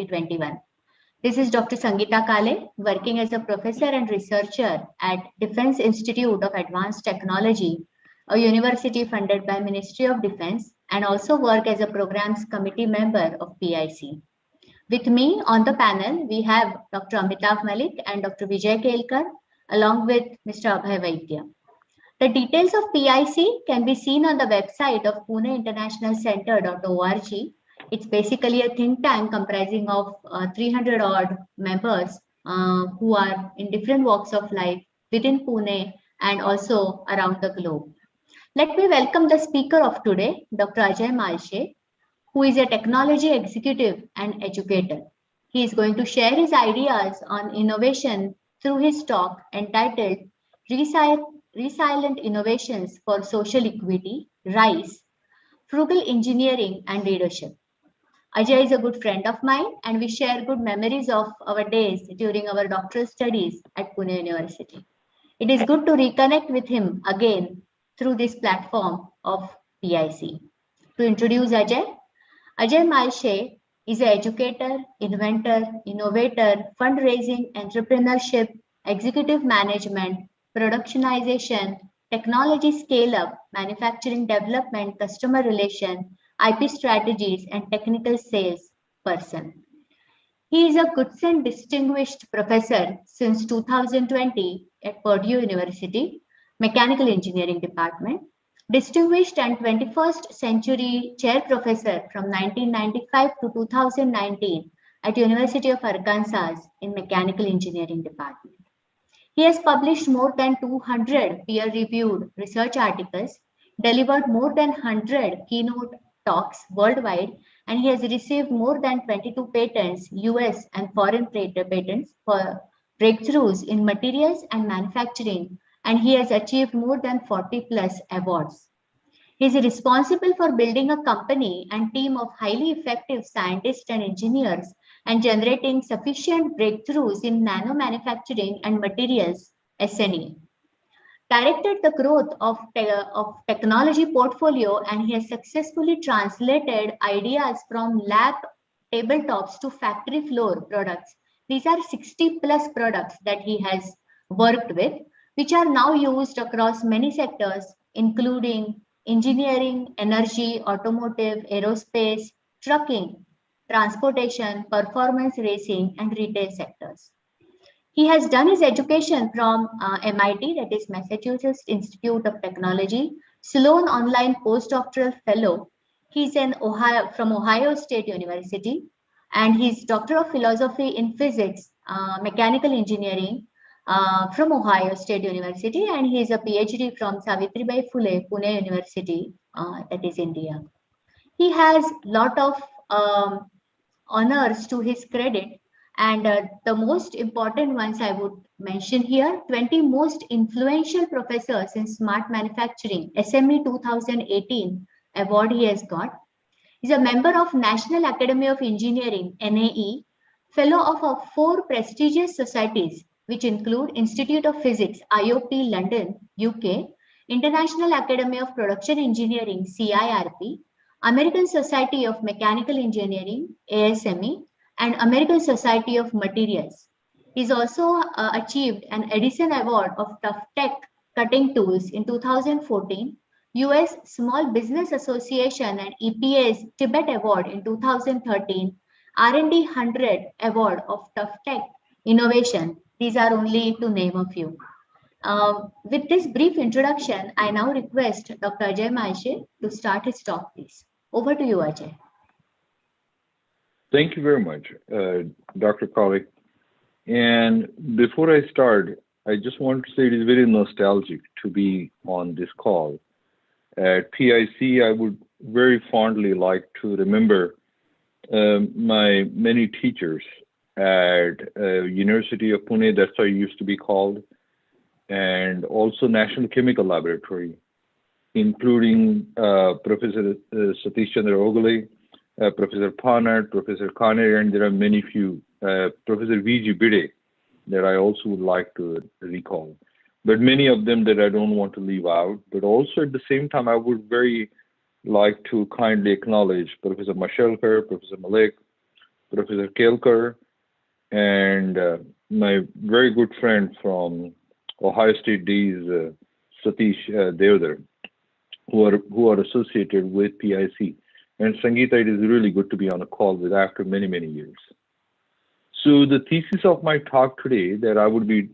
2021. This is Dr. Sangeeta Kale, working as a professor and researcher at Defense Institute of Advanced Technology, a university funded by Ministry of Defense, and also work as a programs committee member of PIC. With me on the panel, we have Dr. Amitav Malik and Dr. Vijay Kelkar, along with Mr. Abhay Vaidya. The details of PIC can be seen on the website of puneinternationalcenter.org. It's basically a think tank comprising of 300 odd members who are in different walks of life within Pune and also around the globe. Let me welcome the speaker of today, Dr. Ajay Malshe, who is a technology executive and educator. He is going to share his ideas on innovation through his talk entitled Resilient Innovations for Social Equity, RISE, Frugal Engineering and Leadership. Ajay is a good friend of mine and we share good memories of our days during our doctoral studies at Pune University. It is good to reconnect with him again through this platform of PIC. To introduce Ajay Malshe is an educator, inventor, innovator, fundraising, entrepreneurship, executive management, productionization, technology scale-up, manufacturing development, customer relation, IP strategies, and technical sales person. He is a Goodson Distinguished Professor since 2020 at Purdue University, Mechanical Engineering Department, Distinguished and 21st Century Chair Professor from 1995 to 2019 at University of Arkansas in Mechanical Engineering Department. He has published more than 200 peer-reviewed research articles, delivered more than 100 keynote talks worldwide, and he has received more than 22 patents, US and foreign patents for breakthroughs in materials and manufacturing, and he has achieved more than 40 plus awards. He is responsible for building a company and team of highly effective scientists and engineers and generating sufficient breakthroughs in nano manufacturing and materials (SNE). Directed the growth of technology portfolio, and he has successfully translated ideas from lab tabletops to factory floor products. These are 60 plus products that he has worked with, which are now used across many sectors, including engineering, energy, automotive, aerospace, trucking, transportation, performance racing, and retail sectors. He has done his education from MIT, that is Massachusetts Institute of Technology, Sloan Online Postdoctoral Fellow. He's from Ohio State University, and he's Doctor of Philosophy in Physics, Mechanical Engineering from Ohio State University, and he is a PhD from Savitribai Phule, Pune University, that is India. He has a lot of honors to his credit, and the most important ones I would mention here: 20 most influential professors in smart manufacturing, SME 2018 award he has got. He's a member of National Academy of Engineering, NAE, fellow of 4 prestigious societies, which include Institute of Physics, IOP, London, UK, International Academy of Production Engineering, CIRP, American Society of Mechanical Engineering, ASME, and American Society of Materials. He's also achieved an Edison Award of Tough Tech Cutting Tools in 2014, US Small Business Association and EPA's Tibet Award in 2013, R&D 100 Award of Tough Tech Innovation. These are only to name a few. With this brief introduction, I now request Dr. Ajay Malshe to start his talk, please. Over to you, Ajay. Thank you very much, Dr. Kale. And before I start, I just want to say it is very nostalgic to be on this call. At PIC, I would very fondly like to remember my many teachers at University of Pune, that's how it used to be called, and also National Chemical Laboratory, including Professor Satish Chandra Ogale, Professor Panat, Professor Kane, and there are many few, Professor V.G. Bide, that I also would like to recall. But many of them that I don't want to leave out. But also at the same time, I would very like to kindly acknowledge Professor Mashelkar, Professor Malik, Professor Kelkar, and my very good friend from Ohio State days, Satish Devdar, who are associated with PIC. And Sangeeta, it is really good to be on a call with after many, many years. So the thesis of my talk today that I would be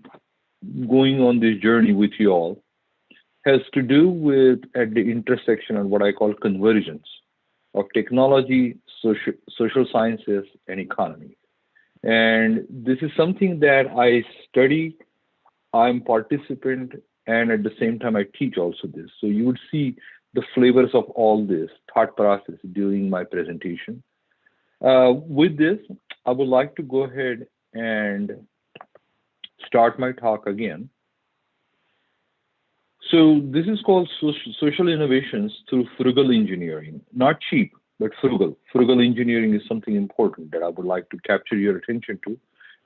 going on this journey with you all has to do with at the intersection of what I call convergence of technology, social sciences, and economy. And this is something that I study, I'm participant, and at the same time I teach also this. So you would see the flavors of all this thought process during my presentation. With this, I would like to go ahead and start my talk again. So this is called social innovations through frugal engineering, not cheap, but frugal. Frugal engineering is something important that I would like to capture your attention to.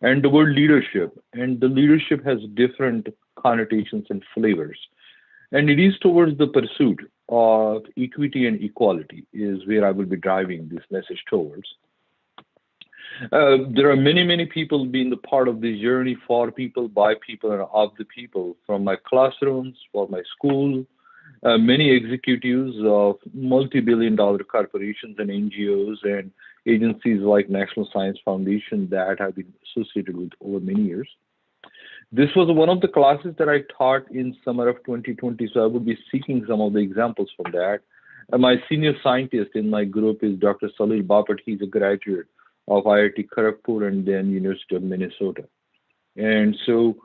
And the word leadership, and the leadership has different connotations and flavors. And it is towards the pursuit of equity and equality is where I will be driving this message towards. There are many, many people being the part of this journey for people, by people, and of the people, from my classrooms, for my school, many executives of multi-billion-dollar corporations and NGOs and agencies like National Science Foundation that have been associated with over many years. This was one of the classes that I taught in summer of 2020, so I would be seeking some of the examples from that. My senior scientist in my group is Dr. Salil Bapat. He's a graduate of IIT Kharagpur and then University of Minnesota. And so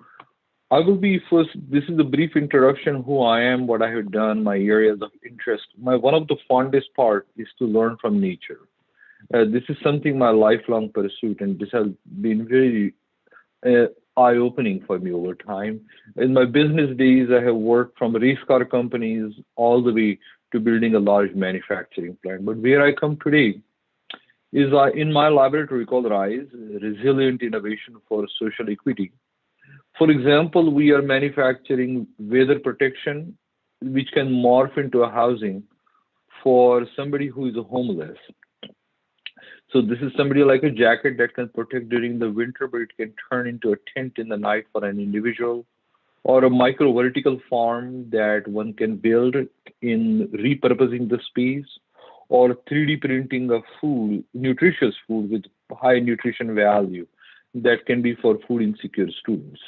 I will be first, this is a brief introduction, who I am, what I have done, my areas of interest. One of the fondest part is to learn from nature. This is something my lifelong pursuit, and this has been very eye-opening for me over time. In my business days, I have worked from race car companies all the way to building a large manufacturing plant. But where I come today is in my laboratory called RISE, Resilient Innovation for Social Equity. For example, we are manufacturing weather protection, which can morph into a housing for somebody who is homeless. So this is somebody like a jacket that can protect during the winter, but it can turn into a tent in the night for an individual, or a micro vertical farm that one can build in repurposing the space, or 3D printing of food, nutritious food with high nutrition value that can be for food insecure students.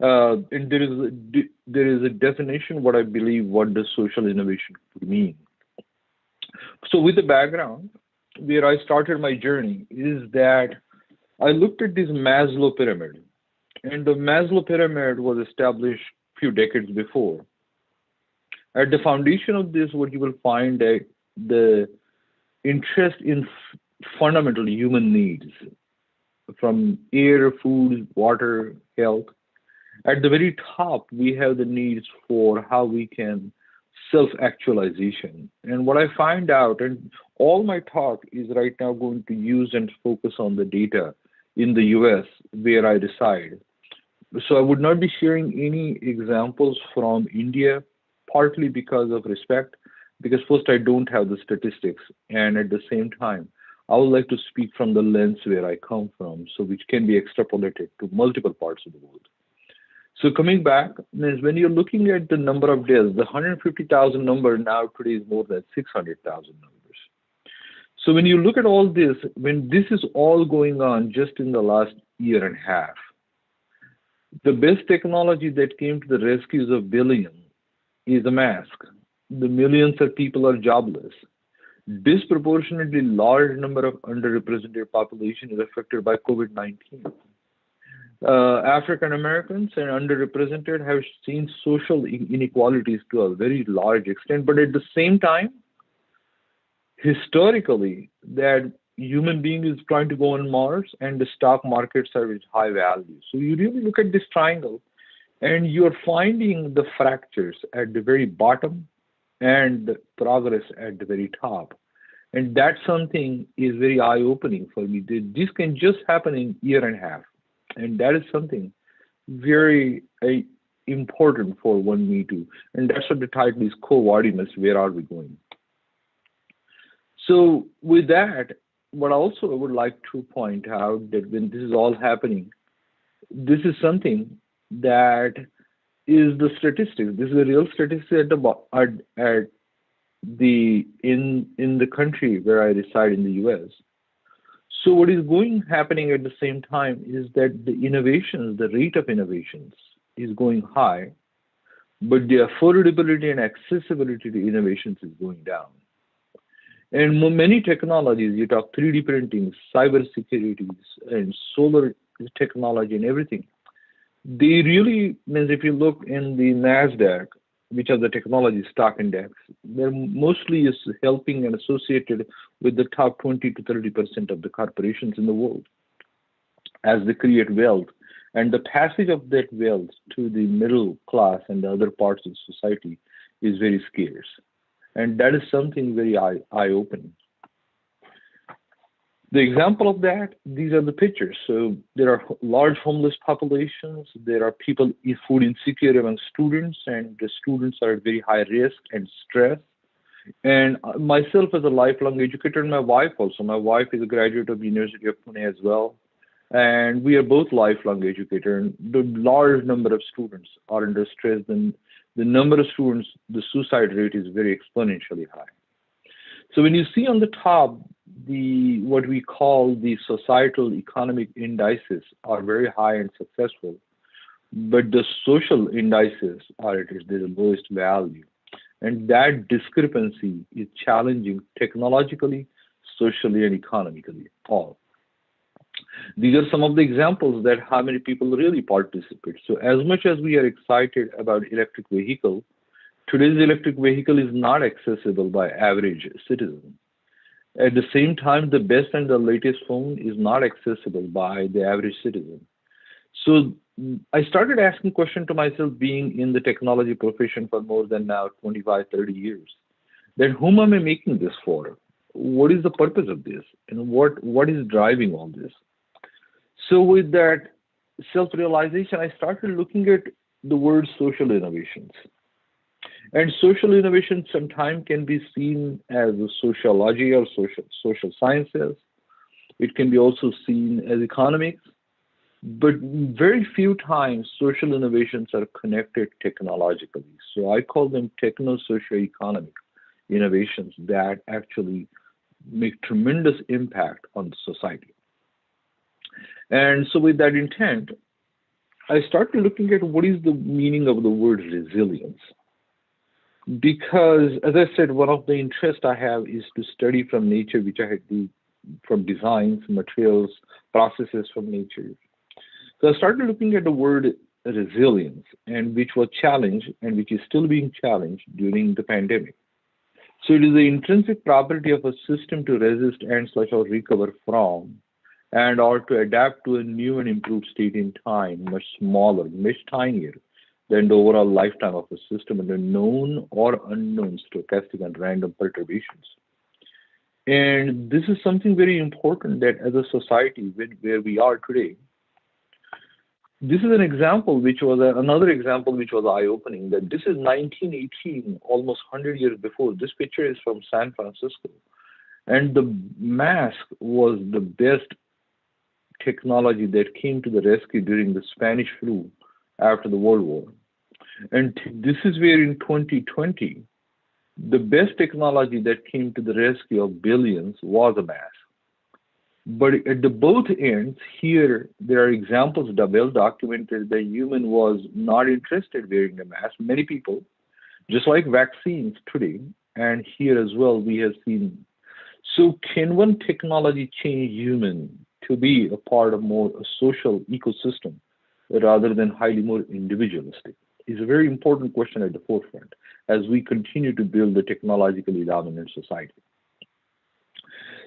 And there is a definition what I believe what does social innovation could mean. So with the background, where I started my journey is that I looked at this Maslow pyramid, and the Maslow pyramid was established a few decades before. At the foundation of this, what you will find that the interest in fundamental human needs, from air, food, water, health. At the very top, we have the needs for how we can self-actualization. And what I find out, and all my talk is right now going to use and focus on the data in the US where I reside. So I would not be sharing any examples from India, partly because of respect, because first I don't have the statistics, and at the same time, I would like to speak from the lens where I come from, so which can be extrapolated to multiple parts of the world. So coming back, when you're looking at the number of deaths, the 150,000 number now today is more than 600,000 numbers. So when you look at all this, when this is all going on just in the last year and a half, the best technology that came to the rescues of billions is a mask. The millions of people are jobless. Disproportionately large number of underrepresented population is affected by COVID-19. African Americans and underrepresented have seen social inequalities to a very large extent, but at the same time, historically, that human being is trying to go on Mars and the stock markets are with high value. So you really look at this triangle and you're finding the fractures at the very bottom and the progress at the very top. And that's something is very eye-opening for me. This can just happen in a year and a half. And that is something very important for one me to. And that's what the title is, Quo Vadis, where are we going? So with that, what also I would like to point out that when this is all happening, this is something that is the statistics. This is a real statistic at at the in the country where I reside in the U.S. So what is happening at the same time is that the innovations, the rate of innovations is going high, but the affordability and accessibility to innovations is going down. And many technologies, you talk 3D printing, cyber security, and solar technology and everything, they really means if you look in the NASDAQ, which are the technology stock index, they're mostly is helping and associated with the top 20 to 30% of the corporations in the world as they create wealth. And the passage of that wealth to the middle class and the other parts of society is very scarce. And that is something very eye-opening. The example of that, these are the pictures. So there are large homeless populations. There are people food insecure among students, and the students are at very high risk and stress. And myself as a lifelong educator, and my wife also. My wife is a graduate of the University of Pune as well. And we are both lifelong educators. And the large number of students are under stress. And the number of students, the suicide rate is very exponentially high. So when you see on the top, what we call the societal economic indices are very high and successful, but the social indices are at the lowest value. And that discrepancy is challenging technologically, socially, and economically, all. These are some of the examples that how many people really participate. So as much as we are excited about electric vehicle, today's electric vehicle is not accessible by average citizen. At the same time, the best and the latest phone is not accessible by the average citizen. So I started asking questions to myself, being in the technology profession for more than now 25, 30 years, then whom am I making this for? What is the purpose of this? And what is driving all this? So with that self-realization, I started looking at the word social innovations. And social innovation sometimes can be seen as a sociology or social sciences. It can be also seen as economics, but very few times social innovations are connected technologically. So I call them techno-socio-economic innovations that actually make tremendous impact on the society. And so with that intent, I started looking at what is the meaning of the word resilience. Because, as I said, one of the interests I have is to study from nature, which I do from designs, materials, processes from nature. So I started looking at the word resilience, and which was challenged and which is still being challenged during the pandemic. So it is the intrinsic property of a system to resist and/or recover from, and or to adapt to a new and improved state in time, much smaller, much tinier than the overall lifetime of a system under known or unknown stochastic and random perturbations. And this is something very important that as a society where we are today, this is an example which was another example which was eye-opening, that this is 1918, almost 100 years before. This picture is from San Francisco. And the mask was the best technology that came to the rescue during the Spanish flu after the World War. And this is where in 2020, the best technology that came to the rescue of billions was a mask. But at the both ends, here, there are examples well documented that human was not interested wearing a mask. Many people, just like vaccines today, and here as well, we have seen. So can one technology change human to be a part of more a social ecosystem rather than highly more individualistic? Is a very important question at the forefront as we continue to build a technologically dominant society.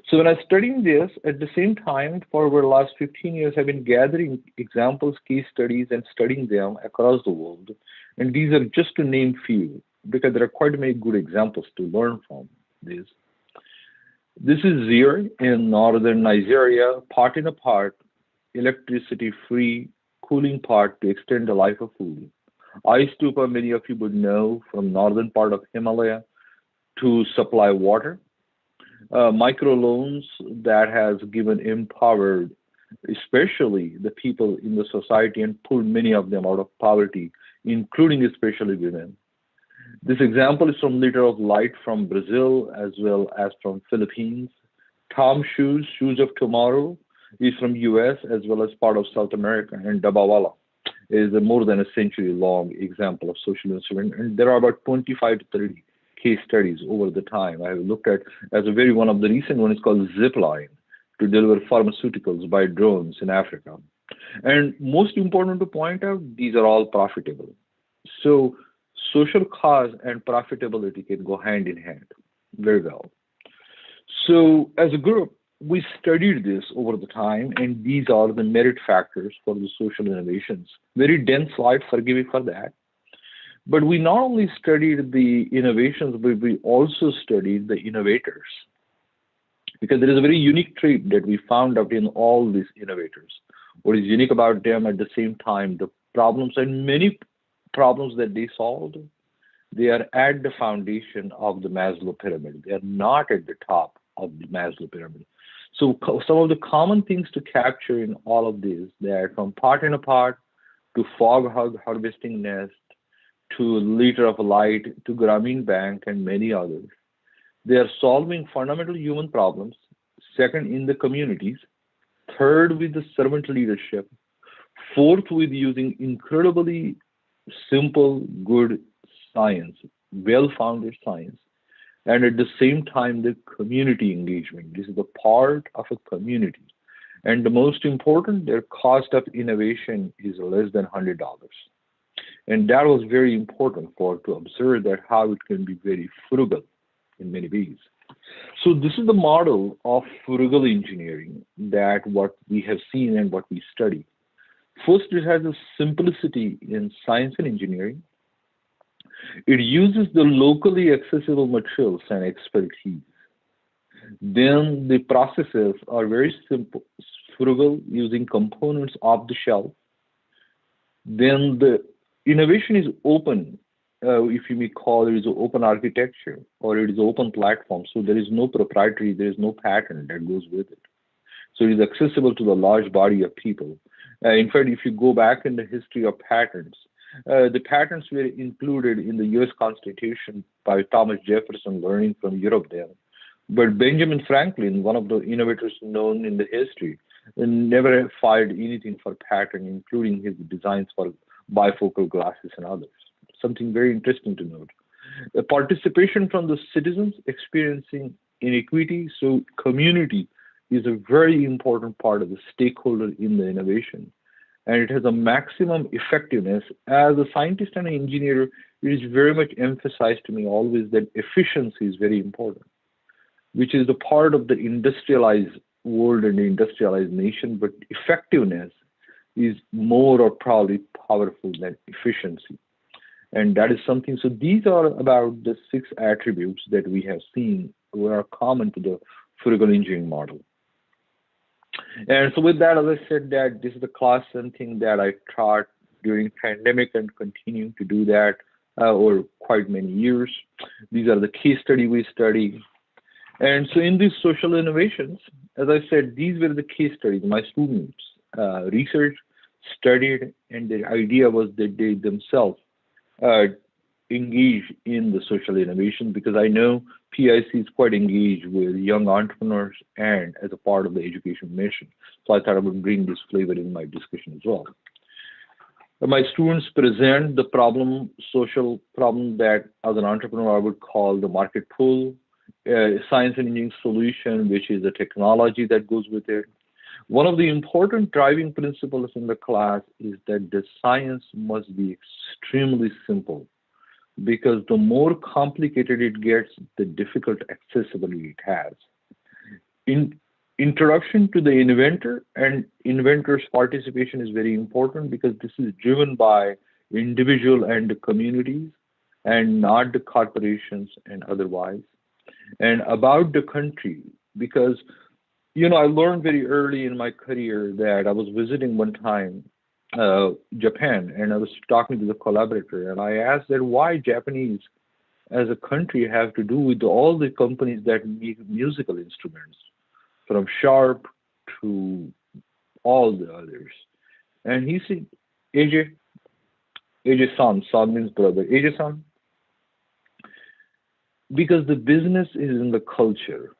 So when I studied this, at the same time, for over the last 15 years, I've been gathering examples, case studies, and studying them across the world. And these are just to name few, because there are quite many good examples to learn from this. This is Zir in northern Nigeria, pot in a pot, electricity-free cooling pot to extend the life of food. Ice stupa, many of you would know, from northern part of Himalaya to supply water. microloans that has given empowered, especially the people in the society, and pulled many of them out of poverty, including especially women. This example is from Liter of Light from Brazil as well as from Philippines. Tom Shoes, Shoes of Tomorrow, is from US as well as part of South America, and Dabawala is a more than a century long example of social instrument. And there are about 25 to 30 case studies over the time. I have looked at as a very one of the recent one is called Zipline to deliver pharmaceuticals by drones in Africa. And most important to point out, these are all profitable. So social cause and profitability can go hand in hand very well. So as a group, we studied this over the time, and these are the merit factors for the social innovations. Very dense slide, forgive me for that. But we not only studied the innovations, but we also studied the innovators. Because there is a very unique trait that we found out in all these innovators. What is unique about them at the same time, the problems and many problems that they solved, they are at the foundation of the Maslow pyramid. They are not at the top of the Maslow pyramid. So some of the common things to capture in all of this, that from Pot in a Pot to Fog Harvesting Nest to Liter of Light to Grameen Bank and many others, they are solving fundamental human problems. Second, in the communities. Third, with the servant leadership. Fourth, with using incredibly simple, good science, well-founded science. And at the same time, the community engagement. This is the part of a community. And the most important, their cost of innovation is less than $100. And that was very important for to observe that how it can be very frugal in many ways. So this is the model of frugal engineering that what we have seen and what we study. First, it has a simplicity in science and engineering. It uses the locally accessible materials and expertise. Then the processes are very simple, frugal, using components off the shelf. Then the innovation is open, if you may call it is open architecture or it is open platform. So there is no proprietary, there is no patent that goes with it. So it is accessible to the large body of people. In fact, if you go back in the history of patents, the patents were included in the US Constitution by Thomas Jefferson, learning from Europe there. But Benjamin Franklin, one of the innovators known in the history, never filed anything for patent, including his designs for bifocal glasses and others. Something very interesting to note. The participation from the citizens experiencing inequity, so community is a very important part of the stakeholder in the innovation. And it has a maximum effectiveness. As a scientist and an engineer, it is very much emphasized to me always that efficiency is very important, which is the part of the industrialized world and the industrialized nation, but effectiveness is more or probably powerful than efficiency. And that is something, so these are about the 6 attributes that we have seen who are common to the frugal engineering model. And so with that, as I said, that this is the class something that I taught during pandemic and continue to do that over quite many years. These are the case study we study. And so in these social innovations, as I said, these were the case studies my students researched, studied, and the idea was that they themselves engage in the social innovation, because I know PIC is quite engaged with young entrepreneurs and as a part of the education mission. So I thought I would bring this flavor in my discussion as well. My students present the problem, social problem that as an entrepreneur I would call the market pull, science and engineering solution, which is the technology that goes with it. One of the important driving principles in the class is that the science must be extremely simple, because the more complicated it gets, the difficult accessibility it has. In introduction to the inventor and inventor's participation is very important, because this is driven by individual and the communities and not the corporations and otherwise. And about the country, because I learned very early in my career that I was visiting one time Japan, and I was talking to the collaborator, and I asked that why Japanese as a country have to do with all the companies that make musical instruments, from Sharp to all the others. And he said, AJ, AJ San means brother. AJ San, because the business is in the culture.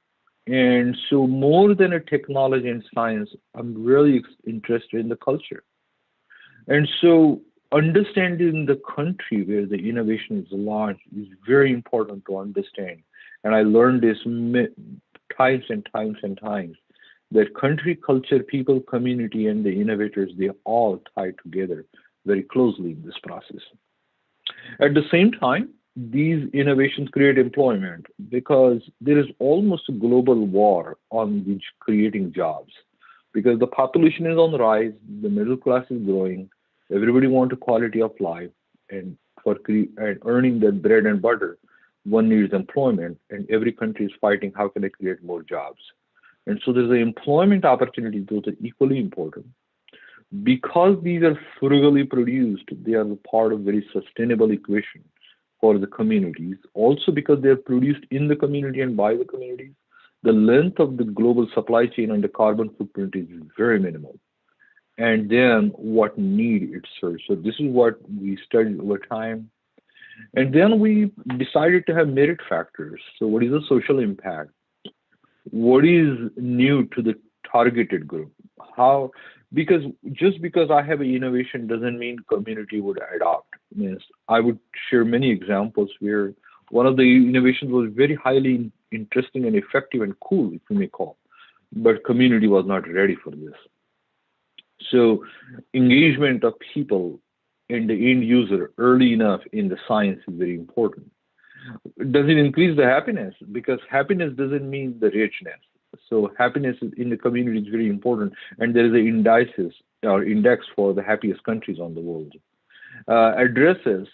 And so more than a technology and science, I'm really interested in the culture. And so understanding the country where the innovation is launched is very important to understand. And I learned this times and times and times that country, culture, people, community, and the innovators, they all tie together very closely in this process. At the same time, these innovations create employment because there is almost a global war on which creating jobs because the population is on the rise, the middle class is growing, everybody wants a quality of life, and and earning that bread and butter, one needs employment, and every country is fighting how can I create more jobs. And so there's an employment opportunity, those are equally important. Because these are frugally produced, they are part of very sustainable equation for the communities. Also because they are produced in the community and by the communities, the length of the global supply chain and the carbon footprint is very minimal. And then what need it serves. So this is what we studied over time. And then we decided to have merit factors. So what is the social impact? What is new to the targeted group? How, because just because I have an innovation doesn't mean community would adopt. Yes, I would share many examples where one of the innovations was very highly interesting and effective and cool, if you may call, but community was not ready for this. So engagement of people and the end user early enough in the science is very important. Does it increase the happiness? Because happiness doesn't mean the richness. So happiness in the community is very important, and there is an indices or index for the happiest countries on the world. Addresses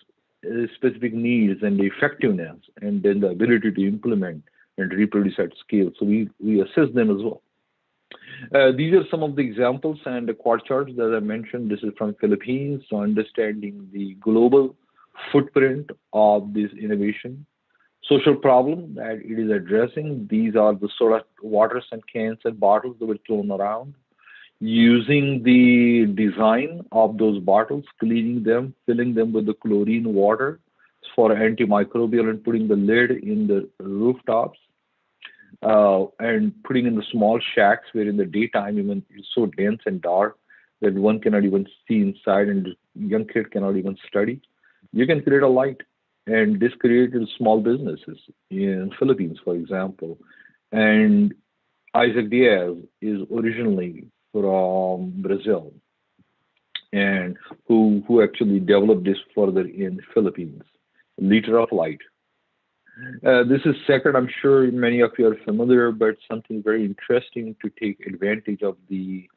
specific needs and the effectiveness, and then the ability to implement and reproduce at scale. So we assess them as well. These are some of the examples and the quad charts that I mentioned. This is from Philippines, so understanding the global footprint of this innovation. Social problem that it is addressing, these are the sort of waters and cans and bottles that were thrown around. Using the design of those bottles, cleaning them, filling them with the chlorine water for antimicrobial and putting the lid in the rooftops and putting in the small shacks where in the daytime even it's so dense and dark that one cannot even see inside and the young kid cannot even study. You can create a light, and this created small businesses in Philippines, for example. And Isaac Diaz is originally from Brazil, and who actually developed this further in Philippines. Liter of light. This is second. I'm sure many of you are familiar, but something very interesting to take advantage of the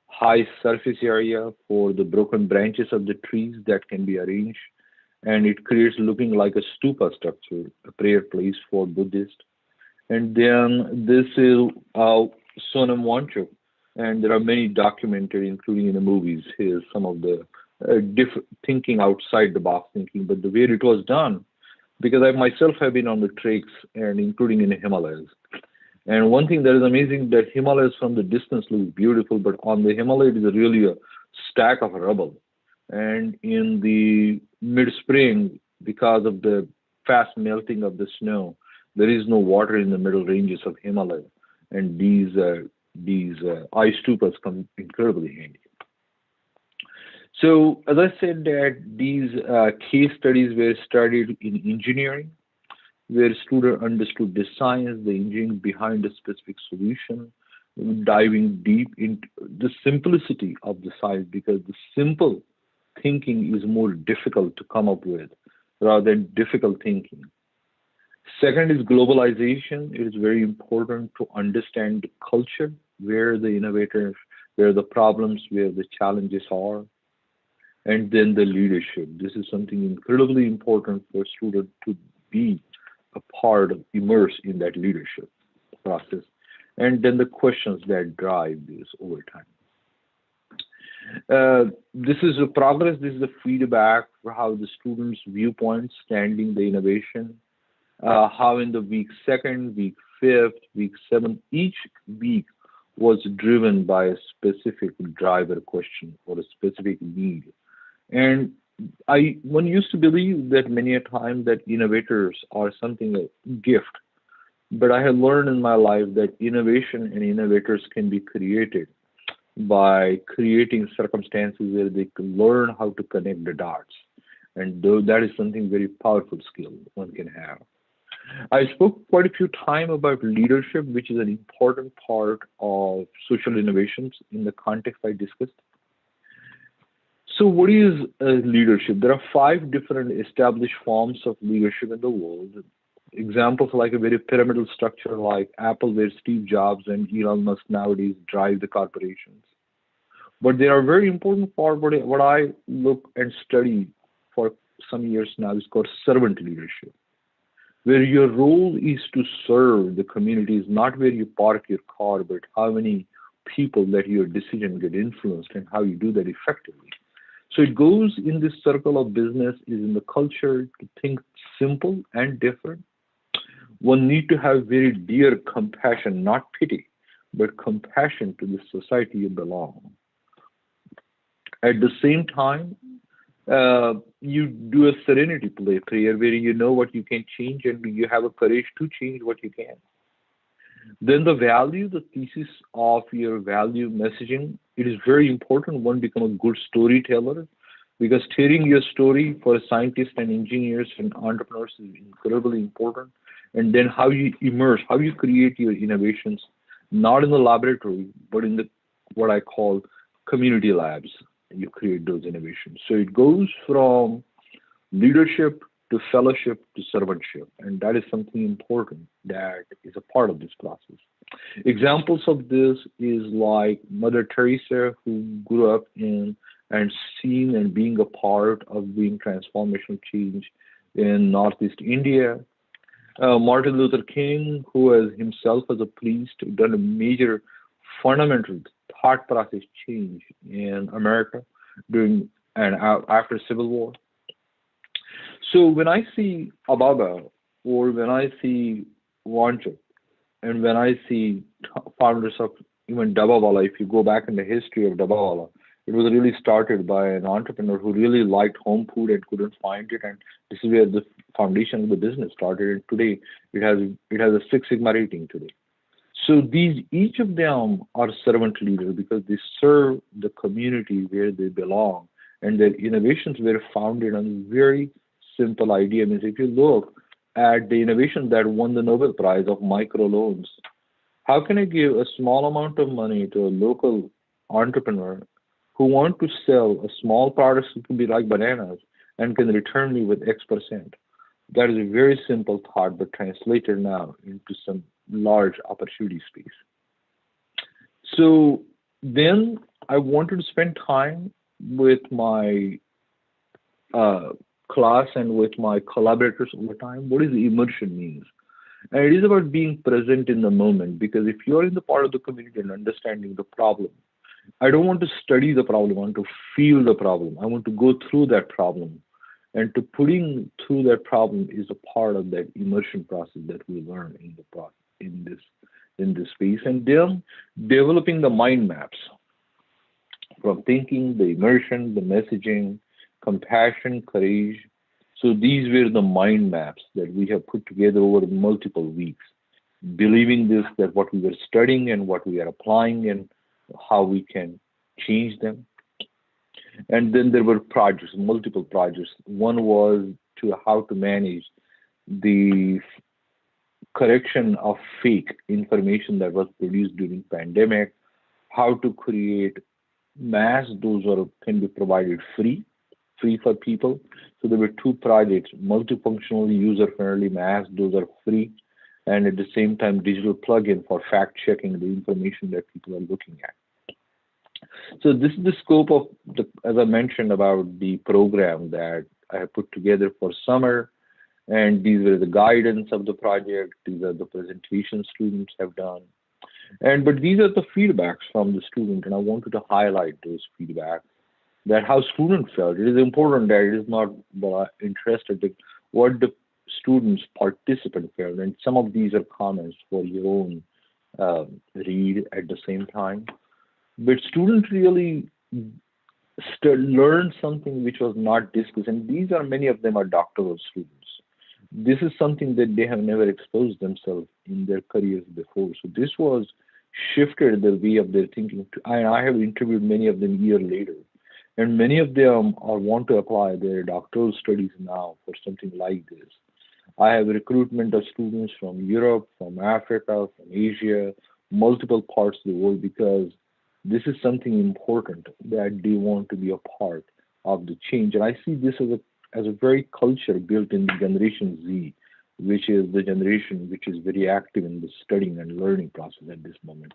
high surface area for the broken branches of the trees that can be arranged, and it creates looking like a stupa structure, a prayer place for Buddhists. And then this is Sonam Wanchuk, and there are many documented, including in the movies. Here's some of the different thinking outside the box thinking, but the way it was done, because I myself have been on the treks and including in the Himalayas. And one thing that is amazing that Himalayas from the distance look beautiful, but on the Himalaya it is really a stack of rubble. And in the mid-spring, because of the fast melting of the snow, there is no water in the middle ranges of Himalaya, and these ice stupas come incredibly handy. So, as I said, that these case studies were studied in engineering, where students understood the science, the engineering behind a specific solution, diving deep into the simplicity of the science, because the simple thinking is more difficult to come up with rather than difficult thinking. Second is globalization. It is very important to understand the culture, where the innovators, where the problems, where the challenges are. And then the leadership. This is something incredibly important for students to be a part of, immerse in that leadership process. And then the questions that drive this over time. This is a progress, this is the feedback for how the students' viewpoints standing the innovation. how in the week 2nd, week 5th, week 7th, each week was driven by a specific driver question or a specific need. And one used to believe that many a time that innovators are something a gift, but I have learned in my life that innovation and innovators can be created by creating circumstances where they can learn how to connect the dots. And though that is something very powerful skill one can have. I spoke quite a few times about leadership, which is an important part of social innovations in the context I discussed. So what is leadership? There are 5 different established forms of leadership in the world. Examples like a very pyramidal structure like Apple, where Steve Jobs and Elon Musk nowadays drive the corporations. But they are very important for what I look and study for some years now is called servant leadership, where your role is to serve the communities, not where you park your car, but how many people let your decision get influenced and how you do that effectively. So it goes in this circle of business is in the culture to think simple and different. One need to have very dear compassion, not pity, but compassion to the society you belong. At the same time, you do a serenity prayer where you know what you can change and you have a courage to change what you can. Then the value, the thesis of your value messaging, it is very important one become a good storyteller, because telling your story for scientists and engineers and entrepreneurs is incredibly important. And then how you immerse, how you create your innovations, not in the laboratory, but in the what I call community labs. You create those innovations. So it goes from leadership to fellowship to servantship. And that is something important that is a part of this process. Examples of this is like Mother Teresa, who grew up in and seen and being a part of being transformational change in Northeast India. Martin Luther King, who has himself as a priest done a major fundamental thought process change in America during and after Civil War. So when I see Ababa or when I see Wanchuk and when I see founders of even Dabawala, if you go back in the history of Dabawala, it was really started by an entrepreneur who really liked home food and couldn't find it, and this is where the foundation of the business started. And today, it has a 6 Sigma rating today. So each of them are servant leaders because they serve the community where they belong, and their innovations were founded on a very simple idea. Means if you look at the innovation that won the Nobel Prize of microloans, how can I give a small amount of money to a local entrepreneur who want to sell a small product, it could be like bananas, and can return me with X%? That is a very simple thought, but translated now into some large opportunity space. So then I wanted to spend time with my class and with my collaborators over time. What is immersion means? And it is about being present in the moment, because if you're in the part of the community and understanding the problem, I don't want to study the problem, I want to feel the problem. I want to go through that problem. And to putting through that problem is a part of that immersion process that we learn in this space. And then developing the mind maps from thinking, the immersion, the messaging, compassion, courage. So these were the mind maps that we have put together over multiple weeks, believing this, that what we were studying and what we are applying and how we can change them. And then there were projects, multiple projects. One was to how to manage the correction of fake information that was produced during pandemic, how to create masks, those can be provided free for people. So there were 2 projects, multifunctional, user-friendly masks, those are free, and at the same time, digital plugin for fact-checking the information that people are looking at. So this is the scope of, as I mentioned, about the program that I have put together for summer. And these were the guidance of the project. These are the presentations students have done. But these are the feedbacks from the student. And I wanted to highlight those feedbacks, that how students felt. It is important that it is not interested in what the students participant fair, and some of these are comments for your own read at the same time. But students really learn something which was not discussed, and these are many of them are doctoral students. This is something that they have never exposed themselves in their careers before. So this was shifted the way of their thinking. And I have interviewed many of them a year later, and many of them are want to apply their doctoral studies now for something like this. I have recruitment of students from Europe, from Africa, from Asia, multiple parts of the world, because this is something important that they want to be a part of the change. And I see this as a very culture built in the Generation Z, which is the generation which is very active in the studying and learning process at this moment.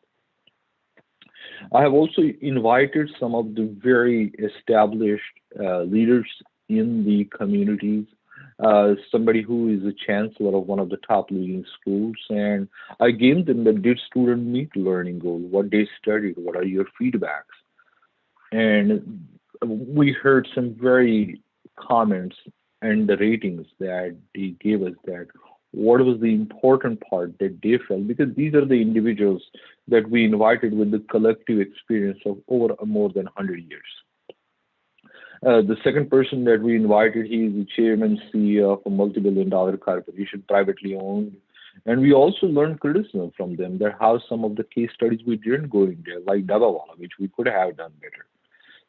I have also invited some of the very established leaders in the communities, somebody who is a chancellor of one of the top leading schools, and I gave them the did student meet learning goal, what they studied, what are your feedbacks, and we heard some very comments and the ratings that they gave us, that what was the important part that they felt, because these are the individuals that we invited with the collective experience of over more than 100 years. The second person that we invited, he is the chairman, CEO of a multi-billion-dollar corporation, privately owned. And we also learned criticism from them, that how some of the case studies we didn't go in there, like Dabawala, which we could have done better.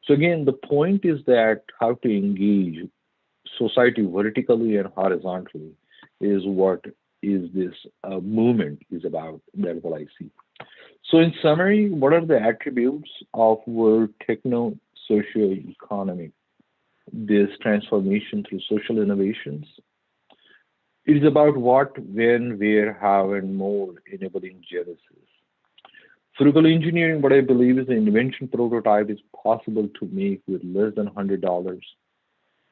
So again, the point is that how to engage society vertically and horizontally is what is this movement is about. That's what I see. So in summary, what are the attributes of world techno-socio-economic, this transformation through social innovations? It is about what, when, where, how, and more, enabling genesis. Frugal engineering, what I believe is the invention prototype is possible to make with less than $100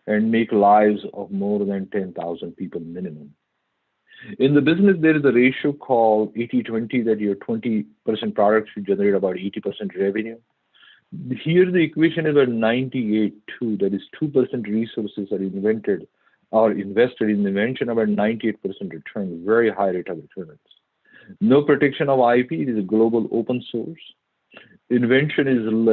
and make lives of more than 10,000 people minimum. In the business, there is a ratio called 80-20, that your 20% products should generate about 80% revenue. Here, the equation is a 98-2, that is 2% resources are invented or invested in invention, about 98% return, very high rate of returns. No protection of IP, it is a global open source. Invention is in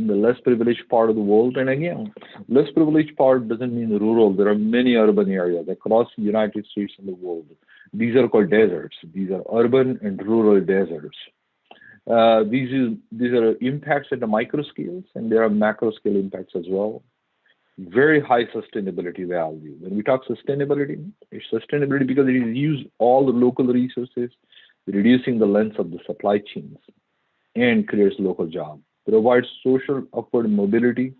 the less privileged part of the world. And again, less privileged part doesn't mean rural. There are many urban areas across the United States and the world. These are called deserts. These are urban and rural deserts. These are impacts at the micro scales, and there are macro scale impacts as well. Very high sustainability value. When we talk sustainability, it's sustainability because it uses all the local resources, reducing the length of the supply chains, and creates local jobs. Provides social upward mobility,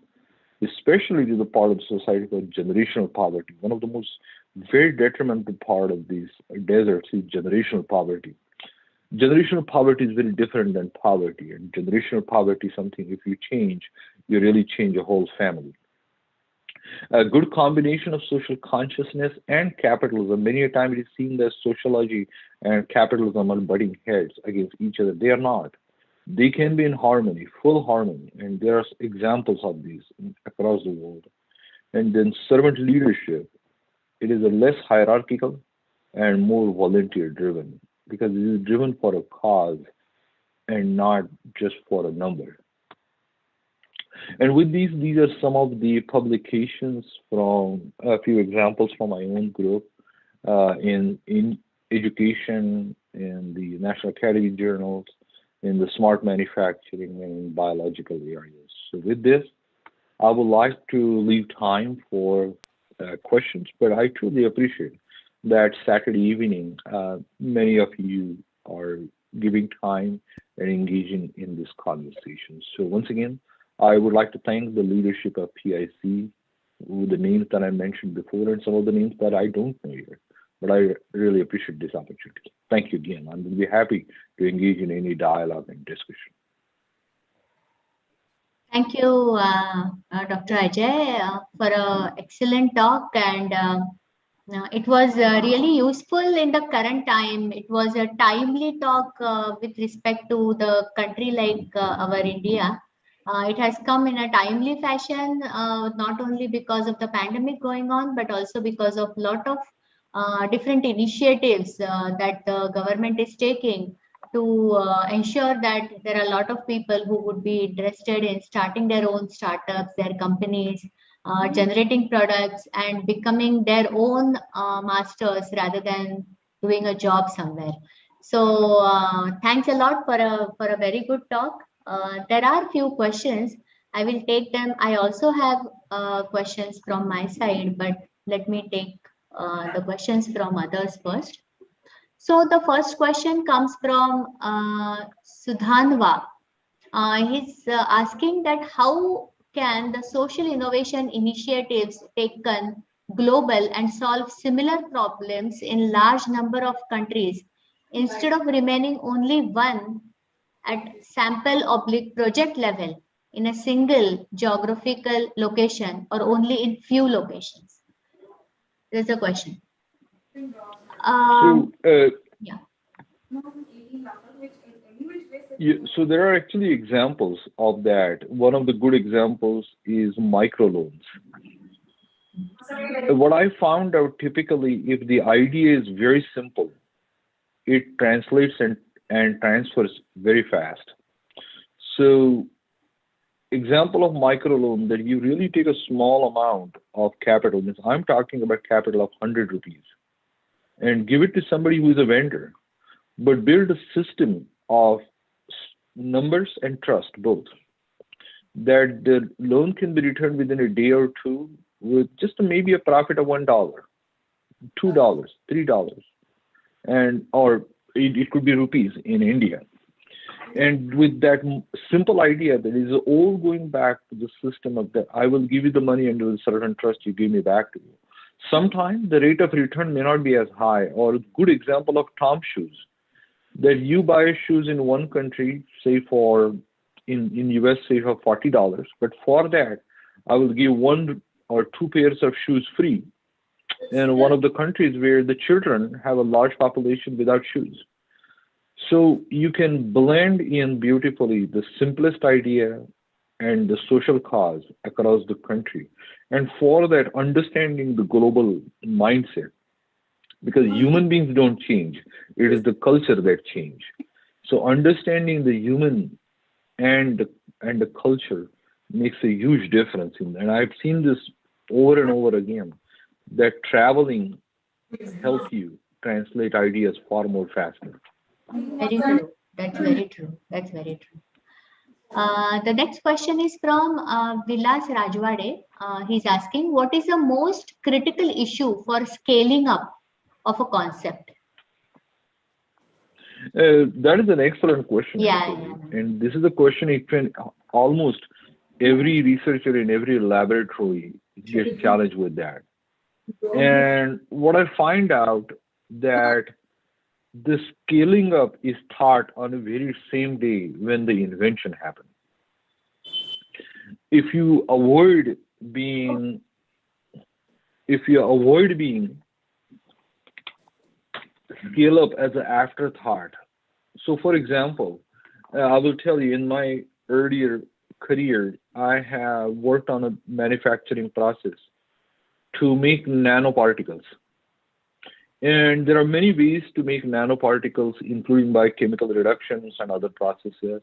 especially to the part of society called generational poverty. One of the most very detrimental part of these deserts is generational poverty. Generational poverty is very different than poverty, and generational poverty is something, if you change, you really change a whole family. A good combination of social consciousness and capitalism. Many a time it is seen that sociology and capitalism are butting heads against each other. They are not. They can be in harmony, full harmony, and there are examples of these across the world. And then servant leadership, it is a less hierarchical and more volunteer driven, because it is driven for a cause and not just for a number. And with these are some of the publications from a few examples from my own group in education, in the National Academy journals, in the smart manufacturing, and in biological areas. So with this, I would like to leave time for questions, but I truly appreciate that Saturday evening, many of you are giving time and engaging in this conversation. So once again, I would like to thank the leadership of PIC, with the names that I mentioned before and some of the names that I don't know here. But I really appreciate this opportunity. Thank you again. I'm going to be happy to engage in any dialogue and discussion. Thank you, Dr. Ajay, for an excellent talk, and it was really useful in the current time. It was a timely talk with respect to the country like our India. It has come in a timely fashion, not only because of the pandemic going on, but also because of lot of different initiatives that the government is taking to ensure that there are a lot of people who would be interested in starting their own startups, their companies, generating products and becoming their own masters rather than doing a job somewhere. So thanks a lot for a very good talk. There are few questions. I will take them. I also have questions from my side, but let me take the questions from others first. So the first question comes from Sudhanva. He's asking that how can the social innovation initiatives taken global and solve similar problems in large number of countries instead of remaining only one at sample oblique project level in a single geographical location or only in few locations? There's a question. So, Yeah. so there are actually examples of that. One of the good examples is microloans. What I found out typically, if the idea is very simple, it translates and transfers very fast. So, example of microloan that you really take a small amount of capital, means I'm talking about capital of 100 rupees, and give it to somebody who is a vendor, but build a system of numbers and trust both, that the loan can be returned within a day or two with just maybe a profit of $1, $2, $3, and or it could be rupees in India. And with that simple idea that is all going back to the system of that, I will give you the money and with a certain trust you give me back to you. Sometimes the rate of return may not be as high, or a good example of Tom shoes, that you buy shoes in one country, say in US, say for $40, but for that, I will give 1 or 2 pairs of shoes free in one of the countries where the children have a large population without shoes. So you can blend in beautifully the simplest idea and the social cause across the country. And for that, understanding the global mindset, because human beings don't change, it is the culture that change. So understanding the human and the culture makes a huge difference. And I've seen this over and over again, that traveling helps you translate ideas far more faster. Very true. That's very true. That's very true. The next question is from Vilas Rajwade. He's asking, what is the most critical issue for scaling up of a concept? That is an excellent question. Yeah. And this is a question almost every researcher in every laboratory gets challenged with that. And what I find out that the scaling up is taught on the very same day when the invention happened. If you avoid being scale up as an afterthought. So for example, I will tell you, in my earlier career, I have worked on a manufacturing process to make nanoparticles. And there are many ways to make nanoparticles, including by chemical reductions and other processes.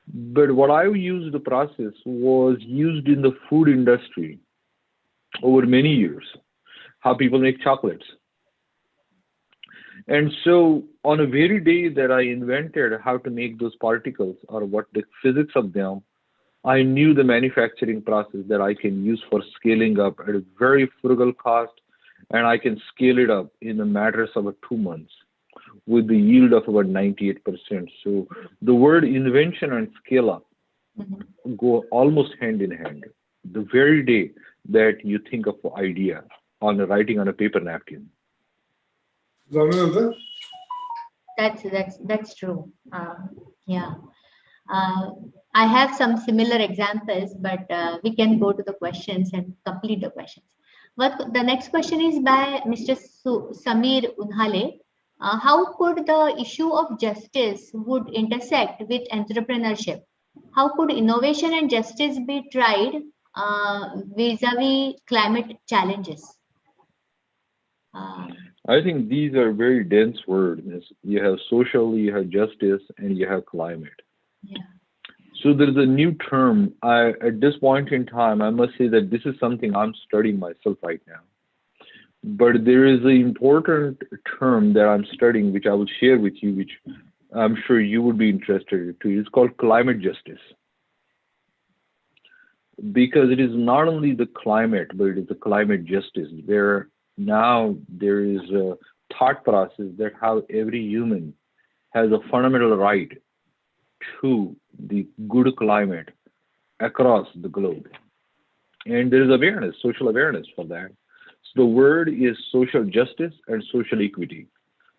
But what I used, the process was used in the food industry over many years, how people make chocolates. And so on a very day that I invented how to make those particles or what the physics of them, I knew the manufacturing process that I can use for scaling up at a very frugal cost, and I can scale it up in a matter of about 2 months with the yield of about 98%. So the word invention and scale up go almost hand in hand. The very day that you think of an idea on writing on a paper napkin. That's true. Yeah. I have some similar examples, but we can go to the questions and complete the questions. But the next question is by Mr. Samir Unhale. How could the issue of justice would intersect with entrepreneurship? How could innovation and justice be tried vis-a-vis climate challenges? I think these are very dense words. You have social, you have justice, and you have climate. Yeah. So there's a new term. At this point in time, I must say that this is something I'm studying myself right now. But there is an important term that I'm studying, which I will share with you, which I'm sure you would be interested in. It's called climate justice. Because it is not only the climate, but it is the climate justice, where now there is a thought process that how every human has a fundamental right to the good climate across the globe. And there is awareness, social awareness for that. So the word is social justice and social equity,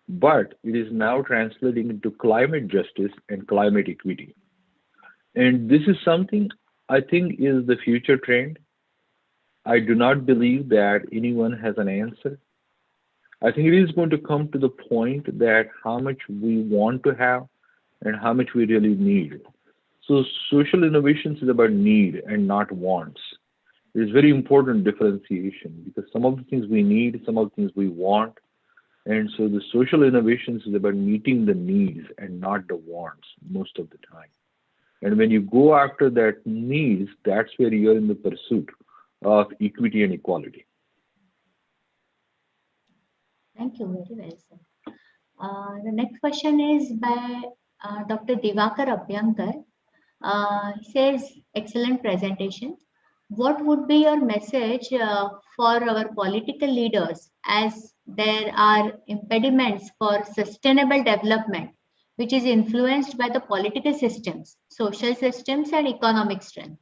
but it is now translating into climate justice and climate equity. And this is something I think is the future trend. I do not believe that anyone has an answer. I think it is going to come to the point that how much we want to have and how much we really need. So social innovations is about need and not wants. It is very important differentiation because some of the things we need, some of the things we want. And so the social innovations is about meeting the needs and not the wants most of the time. And when you go after that needs, that's where you're in the pursuit of equity and equality. Thank you, very well, sir. The next question is by Dr. Divakar Abhyankar. He says, excellent presentation. What would be your message for our political leaders as there are impediments for sustainable development, which is influenced by the political systems, social systems, and economic strength?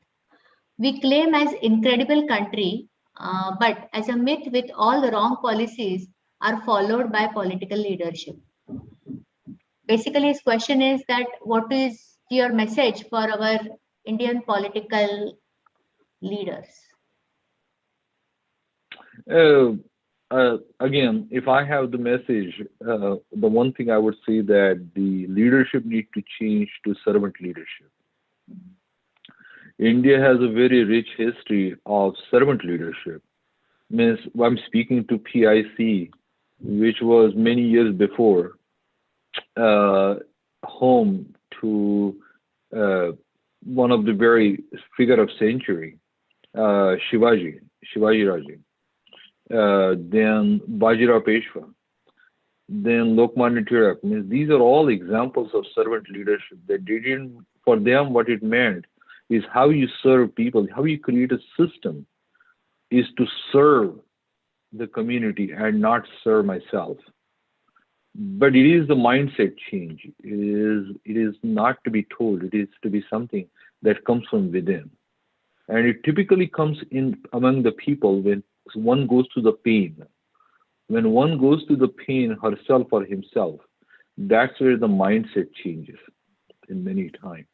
We claim as incredible country, but as a myth with all the wrong policies are followed by political leadership. Basically, his question is that what is your message for our Indian political leaders? Again, if I have the message, the one thing I would say that the leadership need to change to servant leadership. India has a very rich history of servant leadership. Means I'm speaking to PIC, which was many years before, home to one of the very figure of century, Shivaji Raje, then Bajirao Peshwa, then Lokmanya Tilak. Means these are all examples of servant leadership that they didn't, for them what it meant is how you serve people, how you create a system is to serve the community and not serve myself. But it is the mindset change. It is not to be told. It is to be something that comes from within. And it typically comes in among the people when one goes through the pain. When one goes through the pain herself or himself, that's where the mindset changes in many times.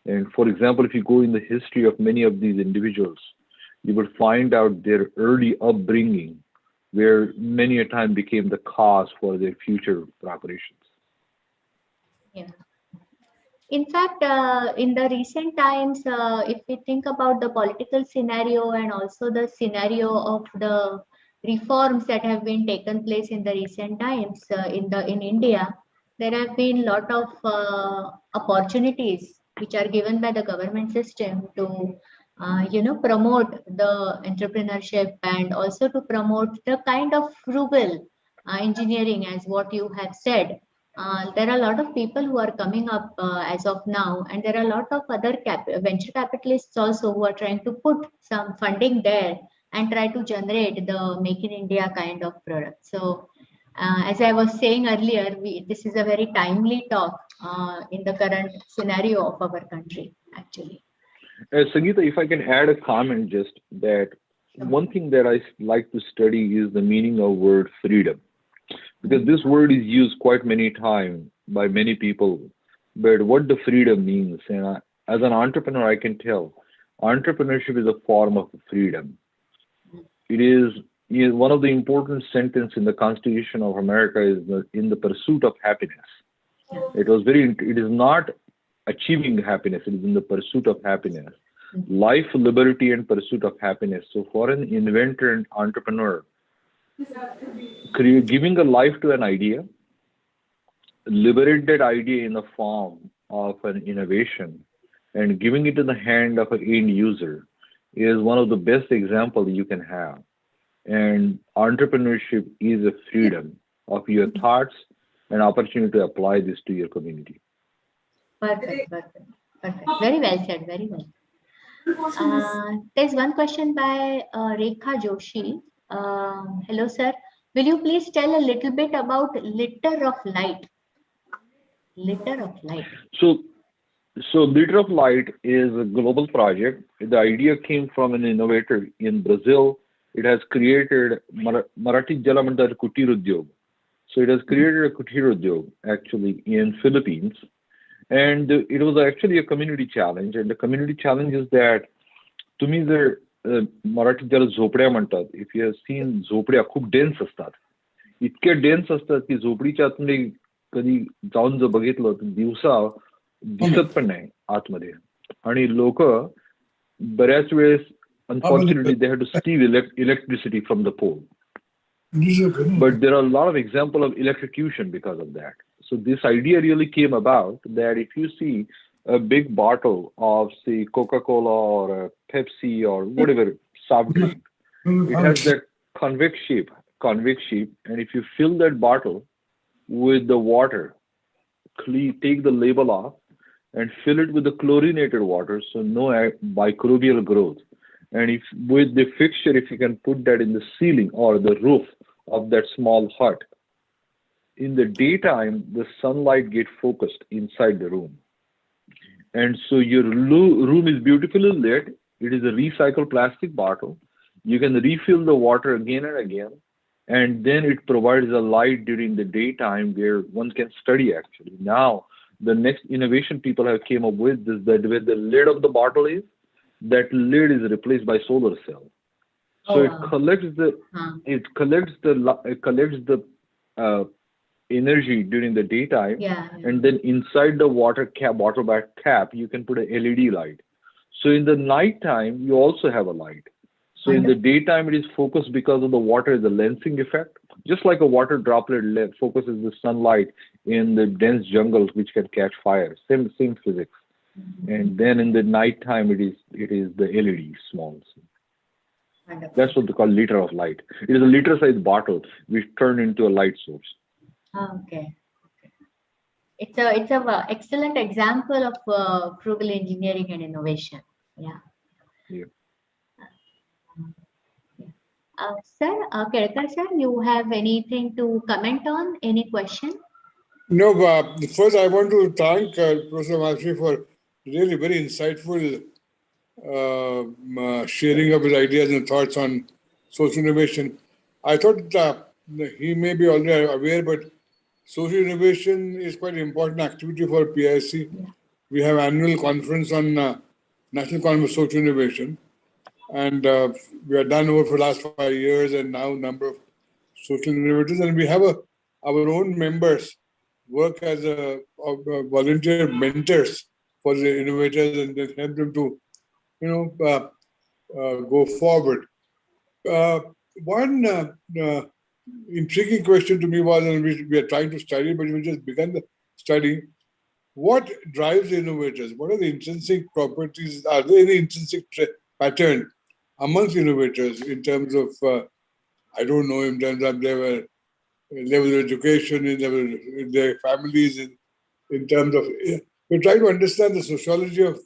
And for example, if you go in the history of many of these individuals, you will find out their early upbringing, where many a time became the cause for their future operations. Yeah. In fact, in the recent times, if we think about the political scenario and also the scenario of the reforms that have been taken place in the recent times in India, there have been a lot of opportunities which are given by the government system to promote the entrepreneurship and also to promote the kind of frugal engineering, as what you have said. There are a lot of people who are coming up as of now, and there are a lot of other venture capitalists also who are trying to put some funding there and try to generate the Make in India kind of product. So, as I was saying earlier, this is a very timely talk in the current scenario of our country, actually. Sangeeta, if I can add a comment, just that one thing that I like to study is the meaning of word freedom. Because this word is used quite many times by many people, but what the freedom means, and as an entrepreneur, I can tell, entrepreneurship is a form of freedom. It is one of the important sentences in the Constitution of America is in the pursuit of happiness. It is not achieving happiness, it is in the pursuit of happiness. Life, liberty, and pursuit of happiness. So for an inventor and entrepreneur, giving a life to an idea, liberate that idea in the form of an innovation, and giving it in the hand of an end user is one of the best examples you can have. And entrepreneurship is a freedom of your thoughts and opportunity to apply this to your community. Perfect, perfect, perfect. Very well said, very well. There's one question by Rekha Joshi. Hello, sir. Will you please tell a little bit about litter of light? Litter of light. So Liter of Light is a global project. The idea came from an innovator in Brazil. It has created Marathi Jalamandar Kutir Udyog. So it has created a Kutir Udyog actually in Philippines. And it was actually a community challenge. And the community challenge is that तुम्ही जर मराठीत ज्याला झोपड्या म्हणतात, if you have seen झोपड्या खूप dense असतात, इतक्या डेन्स असतात की झोपडीच्या आतमध्ये कधी जाऊन जर बघितलं तर दिवसा दिसत पण नाही आतमध्ये. आणि लोक बऱ्याच वेळेस unfortunately they have to steal electricity from the pole. But there are a lot of examples of electrocution because of that. So this idea really came about that if you see a big bottle of, say, Coca-Cola or Pepsi or whatever soft drink, it has that convex shape, and if you fill that bottle with the water, take the label off and fill it with the chlorinated water, so no microbial growth. And if with the fixture, if you can put that in the ceiling or the roof of that small hut, in the daytime, the sunlight gets focused inside the room. And so your room is beautifully lit. It is a recycled plastic bottle. You can refill the water again and again. And then it provides a light during the daytime where one can study actually. Now, the next innovation people have came up with is that where the lid of the bottle is, that lid is replaced by solar cell. So it collects the energy during the daytime, and then inside the water cap, bottle back cap, you can put a LED light. So in the night time, you also have a light. So in the daytime, it is focused because of the water, the lensing effect. Just like a water droplet focuses the sunlight in the dense jungles, which can catch fire. Same physics. And then in the nighttime, it is the LED small. That's what they call liter of light. It is a liter-sized bottle which turned into a light source. Okay. It's a excellent example of frugal engineering and innovation. Yeah. Sir, Kedkar sir, you have anything to comment on? Any question? No, first I want to thank Professor Mastry for really very insightful sharing of his ideas and thoughts on social innovation. I thought he may be already aware, but social innovation is quite an important activity for PIC. Yeah. We have annual conference on National Conference of Social Innovation, and we are done over for the last 5 years, and now number of social innovators, and we have our own members work as volunteer mentors for the innovators and then help them to, go forward. One intriguing question to me was, and we are trying to study, but we just begun the study. What drives innovators? What are the intrinsic properties? Are there any intrinsic pattern amongst innovators in terms of, I don't know, in terms of their level of education, in their families, in terms of, we try to understand the sociology of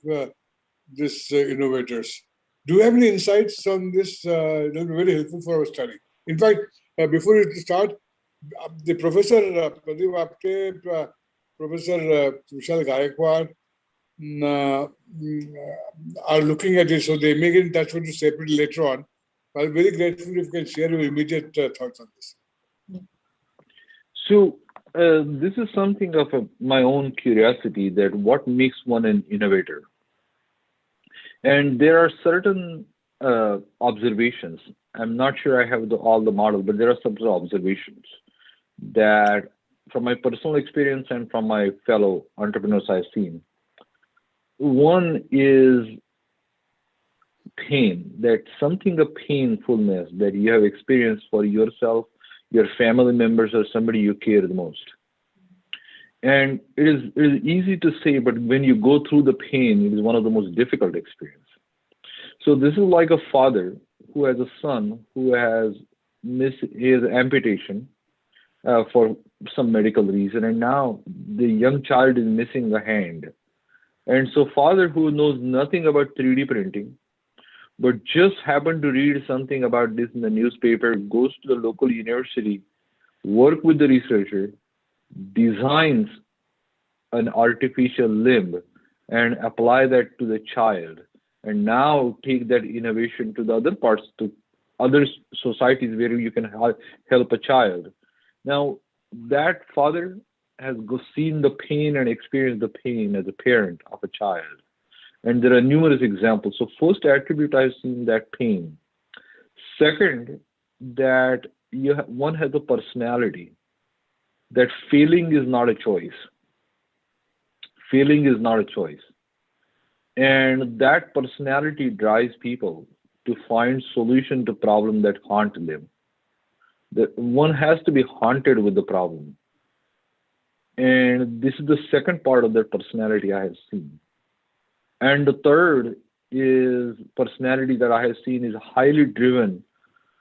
these innovators. Do you have any insights on this? That will be very helpful for our study. In fact, before we start, the Professor Pradeep Apte, Professor Vishal Gaikwad are looking at it, so they may get in touch with you separately later on. I'm very grateful if you can share your immediate thoughts on this. So this is something of my own curiosity, that what makes one an innovator. And there are certain observations. I'm not sure I have all the model, but there are some observations that from my personal experience and from my fellow entrepreneurs I've seen. One is pain, that something of painfulness that you have experienced for yourself, your family members, or somebody you care the most. And it is easy to say, but when you go through the pain, it is one of the most difficult experiences. So this is like a father who has a son who has missed his amputation for some medical reason, and now the young child is missing a hand. And so father who knows nothing about 3D printing, but just happened to read something about this in the newspaper, goes to the local university, work with the researcher, designs an artificial limb and apply that to the child, and now take that innovation to the other parts, to other societies where you can help a child. Now, that father has seen the pain and experienced the pain as a parent of a child. And there are numerous examples. So first attribute, I've seen that pain. Second, that one has a personality, that failing is not a choice. Failing is not a choice. And that personality drives people to find solution to problem that haunt them. That one has to be haunted with the problem. And this is the second part of their personality I have seen. And the third is personality that I have seen is highly driven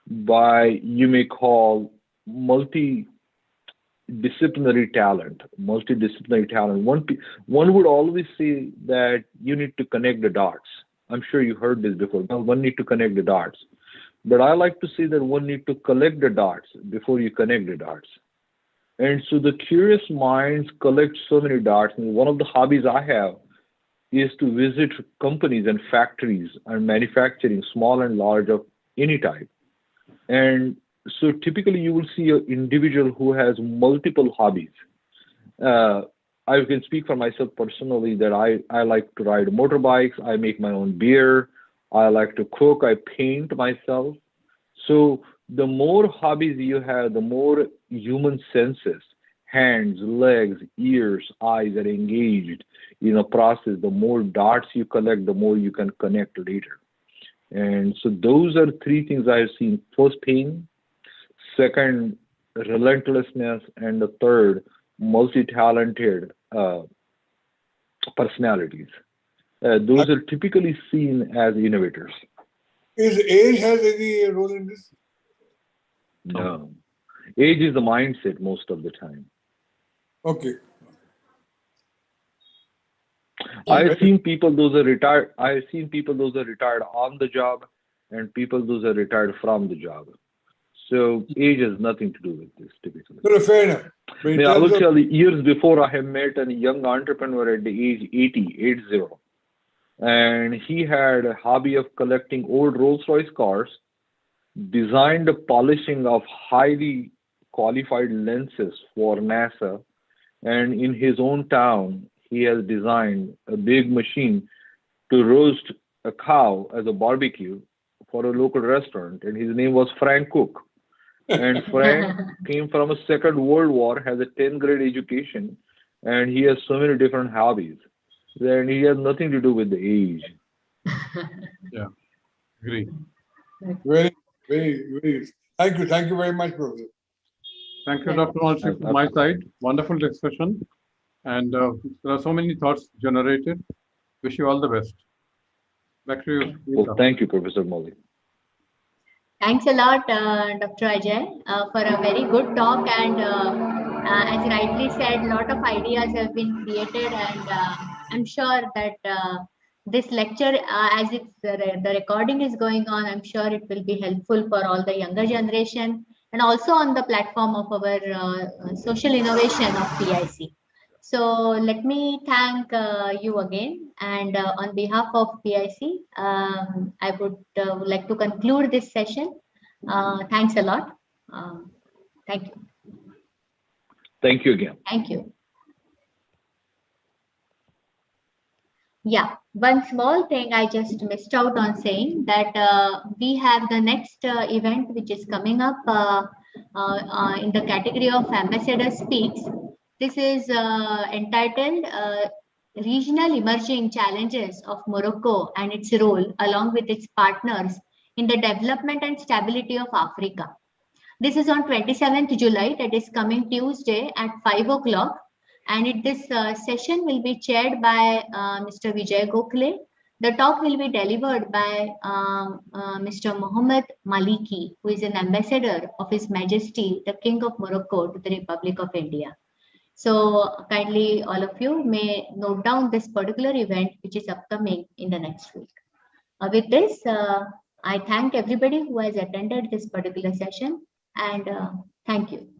by, you may call, multidisciplinary talent. One would always say that you need to connect the dots. I'm sure you heard this before. Well, one need to connect the dots. But I like to say that one need to collect the dots before you connect the dots. And so the curious minds collect so many dots. And one of the hobbies I have is to visit companies and factories and manufacturing, small and large, of any type. And so typically you will see an individual who has multiple hobbies. I can speak for myself personally that I like to ride motorbikes. I make my own beer. I like to cook. I paint myself. So the more hobbies you have, the more human senses, hands, legs, ears, eyes are engaged in a process. The more dots you collect, the more you can connect later. And so those are three things I have seen. First, pain. Second, relentlessness. And the third, multi-talented personalities. Those are typically seen as innovators. Is age has any role in this? No. Age is the mindset most of the time. Okay. I've seen people those are retired. I've seen people those are retired on the job, and people those are retired from the job. So age has nothing to do with this typically. No, fair enough. But in I will terms of- tell you, years before, I have met a young entrepreneur at the age 80, and he had a hobby of collecting old Rolls-Royce cars, designed the polishing of highly qualified lenses for NASA, and in his own town, he has designed a big machine to roast a cow as a barbecue for a local restaurant, and his name was Frank Cook. And Frank came from a Second World War, has a 10th grade education, and he has so many different hobbies. And he has nothing to do with the age. Yeah, agree. very, very. Thank you very much, Professor. Thank you, Dr. Malshi, from my side. Wonderful discussion. And there are so many thoughts generated. Wish you all the best. Back to you. Well, thank you, Professor Molly. Thanks a lot, Dr. Ajay, for a very good talk. And as rightly said, a lot of ideas have been created, and I'm sure that this lecture, as it's the recording is going on, I'm sure it will be helpful for all the younger generation, and also on the platform of our social innovation of PIC. So let me thank you again, and on behalf of PIC, I would like to conclude this session. Thanks a lot. Thank you. Thank you again. Thank you. Yeah, one small thing I just missed out on saying that we have the next event which is coming up in the category of Ambassador Speaks. This is entitled regional emerging challenges of Morocco and its role along with its partners in the development and stability of Africa. This is on 27th July, that is coming Tuesday at 5 o'clock. And this session will be chaired by Mr. Vijay Gokhale. The talk will be delivered by Mr. Mohammed Maliki, who is an ambassador of His Majesty, the King of Morocco, to the Republic of India. So kindly all of you may note down this particular event which is upcoming in the next week. With this, I thank everybody who has attended this particular session, and thank you.